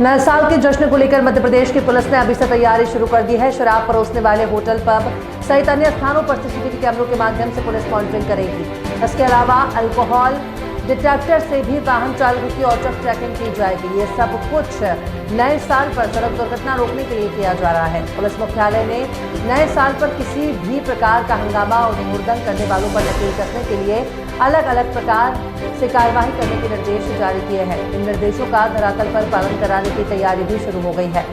नए साल के जश्न को लेकर मध्य प्रदेश की पुलिस ने अभी से तैयारी शुरू कर दी है। शराब परोसने वाले होटल, पब सहित अन्य स्थानों पर सीसीटीवी कैमरों के माध्यम से पुलिस मॉनिटरिंग करेगी। इसके अलावा अल्कोहल डिटेक्टर से भी वाहन चालकों की औचक चेकिंग की जाएगी। ये सब कुछ नए साल पर सड़क दुर्घटना रोकने के लिए किया जा रहा है। पुलिस मुख्यालय ने नए साल पर किसी भी प्रकार का हंगामा और हुड़दंग करने वालों पर नकेल कसने के लिए अलग अलग प्रकार से कार्यवाही करने के निर्देश जारी किए हैं। इन निर्देशों का धरातल पर पालन कराने की तैयारी भी शुरू हो गई है।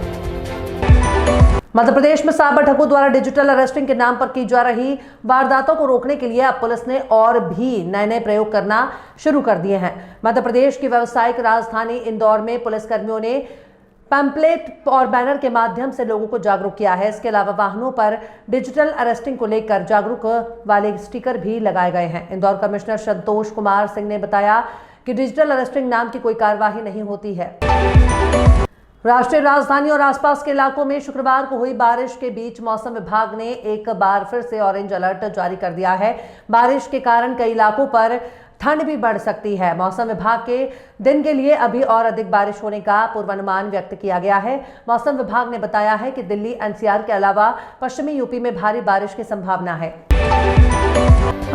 मध्य प्रदेश में साइबर ठगों द्वारा डिजिटल अरेस्टिंग के नाम पर की जा रही वारदातों को रोकने के लिए अब पुलिस ने और भी नए नए प्रयोग करना शुरू कर दिए हैं। मध्य प्रदेश की व्यावसायिक राजधानी इंदौर में पुलिसकर्मियों ने पैम्पलेट और बैनर के माध्यम से लोगों को जागरूक किया है। इसके अलावा वाहनों पर डिजिटल अरेस्टिंग को लेकर जागरूक वाले स्टिकर भी लगाए गए हैं। इंदौर कमिश्नर संतोष कुमार सिंह ने बताया कि डिजिटल अरेस्टिंग नाम की कोई कार्यवाही नहीं होती है। राष्ट्रीय राजधानी और आसपास के इलाकों में शुक्रवार को हुई बारिश के बीच मौसम विभाग ने एक बार फिर से ऑरेंज अलर्ट जारी कर दिया है। बारिश के कारण कई इलाकों पर ठंड भी बढ़ सकती है। मौसम विभाग के दिन के लिए अभी और अधिक बारिश होने का पूर्वानुमान व्यक्त किया गया है। मौसम विभाग ने बताया है कि दिल्ली, एनसीआर के अलावा पश्चिमी यूपी में भारी बारिश की संभावना है।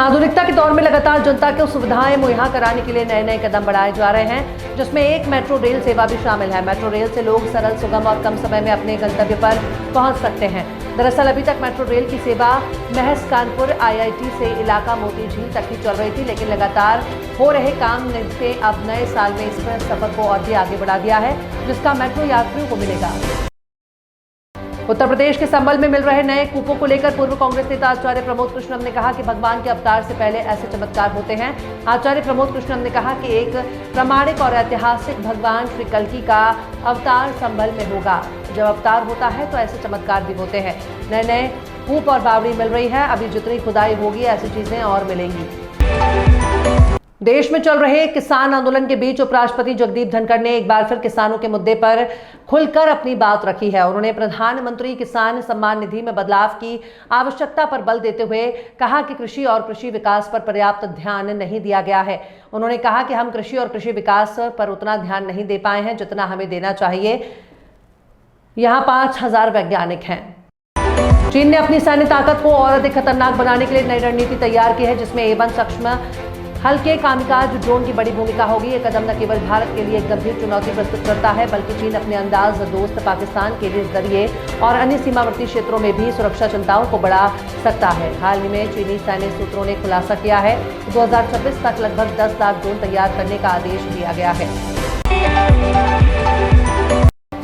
आधुनिकता के दौर में लगातार जनता को सुविधाएं मुहैया कराने के लिए नए नए कदम बढ़ाए जा रहे हैं, जिसमें एक मेट्रो रेल सेवा भी शामिल है। मेट्रो रेल से लोग सरल, सुगम और कम समय में अपने गंतव्य पर पहुंच सकते हैं। दरअसल अभी तक मेट्रो रेल की सेवा महज कानपुर IIT से इलाका मोती झील तक ही चल रही थी, लेकिन लगातार हो रहे काम से अब नए साल में इस सफर को और भी आगे बढ़ा दिया है, जिसका मेट्रो यात्रियों को मिलेगा। उत्तर प्रदेश के संभल में मिल रहे नए कूपों को लेकर पूर्व कांग्रेस नेता आचार्य प्रमोद कृष्णम ने कहा कि भगवान के अवतार से पहले ऐसे चमत्कार होते हैं। आचार्य प्रमोद कृष्णम ने कहा कि एक प्रामाणिक और ऐतिहासिक भगवान श्री कल्कि का अवतार संभल में होगा। जब अवतार होता है तो ऐसे चमत्कार भी होते हैं। नए नए कूप और बावड़ी मिल रही है। अभी जितनी खुदाई होगी ऐसी चीजें और मिलेंगी। देश में चल रहे किसान आंदोलन के बीच उपराष्ट्रपति जगदीप धनखड़ ने एक बार फिर किसानों के मुद्दे पर खुलकर अपनी बात रखी है। उन्होंने प्रधानमंत्री किसान सम्मान निधि में बदलाव की आवश्यकता पर बल देते हुए कहा कि कृषि और कृषि विकास पर पर्याप्त ध्यान नहीं दिया गया है। उन्होंने कहा कि हम कृषि और कृषि विकास पर उतना ध्यान नहीं दे पाए हैं जितना हमें देना चाहिए। यहाँ 5000 वैज्ञानिक हैं। चीन ने अपनी सैन्य ताकत को और अधिक खतरनाक बनाने के लिए नई रणनीति तैयार की है, जिसमें A1 सक्षम हल्के कामिकाज ड्रोन की बड़ी भूमिका होगी। ये कदम न केवल भारत के लिए एक गंभीर चुनौती प्रस्तुत करता है, बल्कि चीन अपने अंदाज दोस्त पाकिस्तान के जरिए और अन्य सीमावर्ती क्षेत्रों में भी सुरक्षा चिंताओं को बढ़ा सकता है। हाल ही में चीनी सैन्य सूत्रों ने खुलासा किया है कि 2026 तक लगभग 10 लाख ड्रोन तैयार करने का आदेश दिया गया है।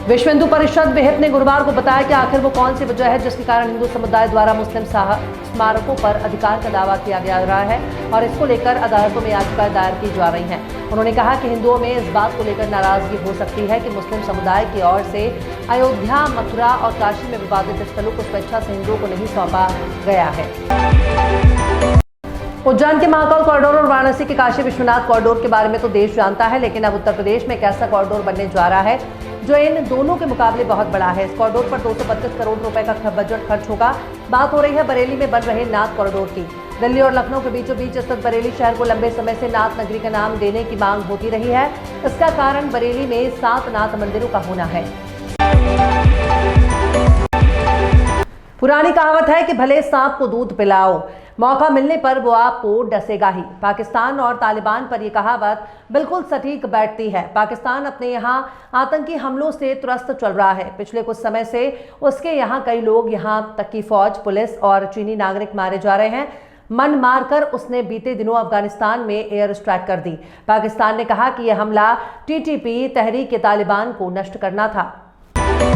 विश्व हिंदू परिषद विहिप ने गुरुवार को बताया कि आखिर वो कौन सी वजह है जिसके कारण हिंदू समुदाय द्वारा मुस्लिम स्मारकों पर अधिकार का दावा किया जा रहा है और इसको लेकर अदालतों में याचिकाएं दायर की जा रही हैं। उन्होंने कहा कि हिंदुओं में इस बात को लेकर नाराजगी हो सकती है कि मुस्लिम समुदाय की ओर से अयोध्या, मथुरा और काशी में विवादित स्थलों को स्वेच्छा से हिंदुओं को नहीं सौंपा गया है। उज्जैन के महाकाल कॉरिडोर और वाराणसी के काशी विश्वनाथ कॉरिडोर के बारे में तो देश जानता है, लेकिन अब उत्तर प्रदेश में एक ऐसा कॉरिडोर बनने जा रहा है जो इन दोनों के मुकाबले बहुत बड़ा है। इस कॉरिडोर पर 232 करोड़ रुपए का बजट खर्च होगा। बात हो रही है बरेली में बन रहे नाथ कॉरिडोर की। दिल्ली और लखनऊ के बीचों बीच स्थित बरेली शहर को लंबे समय से नाथ नगरी का नाम देने की मांग होती रही है। इसका कारण बरेली में 7 नाथ मंदिरों का होना है। पुरानी कहावत है कि भले सांप को दूध पिलाओ, मौका मिलने पर वो आपको डसेगा ही। पाकिस्तान और तालिबान पर यह कहावत बिल्कुल सटीक बैठती है। पाकिस्तान अपने यहाँ आतंकी हमलों से त्रस्त चल रहा है। पिछले कुछ समय से उसके यहाँ कई लोग, यहाँ तक की फौज, पुलिस और चीनी नागरिक मारे जा रहे हैं। मन मारकर उसने बीते दिनों अफगानिस्तान में एयर स्ट्राइक कर दी। पाकिस्तान ने कहा कि यह हमला TTP तहरीक-ए-तालिबान को नष्ट करना था।